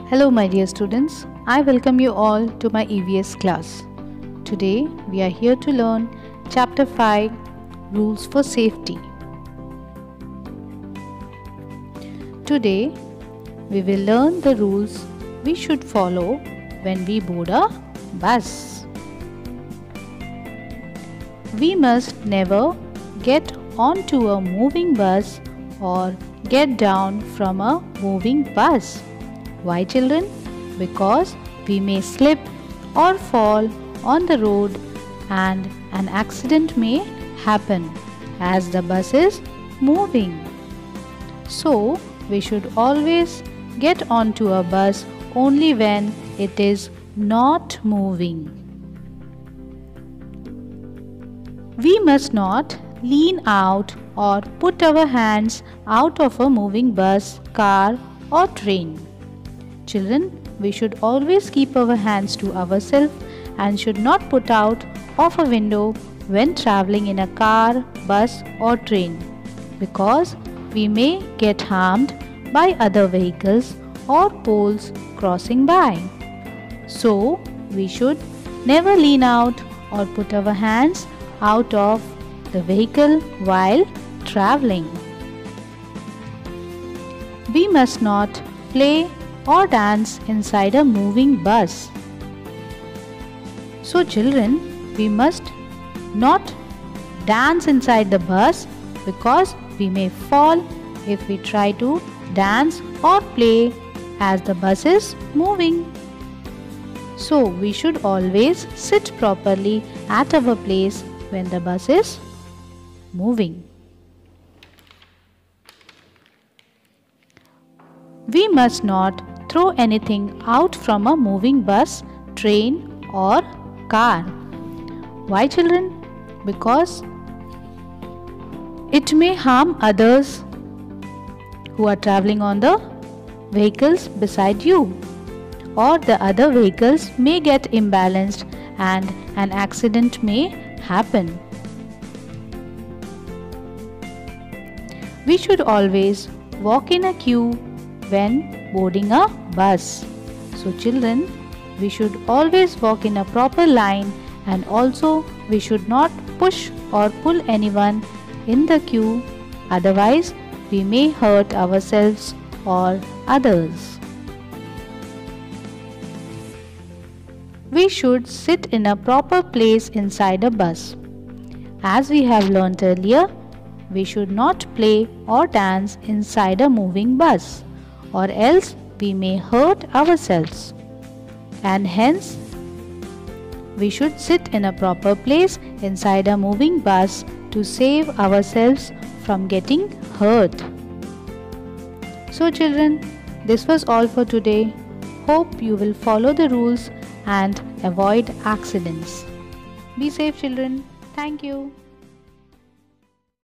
Hello my dear students, I welcome you all to my EVS class. Today we are here to learn Chapter 5 Rules for Safety. Today we will learn the rules we should follow when we board a bus. We must never get onto a moving bus or get down from a moving bus. Why, children? Because we may slip or fall on the road and an accident may happen as the bus is moving. So, we should always get onto a bus only when it is not moving. We must not lean out or put our hands out of a moving bus, car or train. Children, we should always keep our hands to ourselves and should not put out of a window when traveling in a car, bus or train, because we may get harmed by other vehicles or poles crossing by. So, we should never lean out or put our hands out of the vehicle while traveling. We must not play or dance inside a moving bus. So children, we must not dance inside the bus because we may fall if we try to dance or play as the bus is moving. So we should always sit properly at our place when the bus is moving. We must not throw anything out from a moving bus, train or car. Why, children? Because it may harm others who are traveling on the vehicles beside you, or the other vehicles may get imbalanced and an accident may happen. We should always walk in a queue when boarding a bus. So children, we should always walk in a proper line, and also we should not push or pull anyone in the queue, otherwise we may hurt ourselves or others. We should sit in a proper place inside a bus. As we have learnt earlier, we should not play or dance inside a moving bus, or else we may hurt ourselves. And hence, we should sit in a proper place inside a moving bus to save ourselves from getting hurt. So children, this was all for today. Hope you will follow the rules and avoid accidents. Be safe children. Thank you.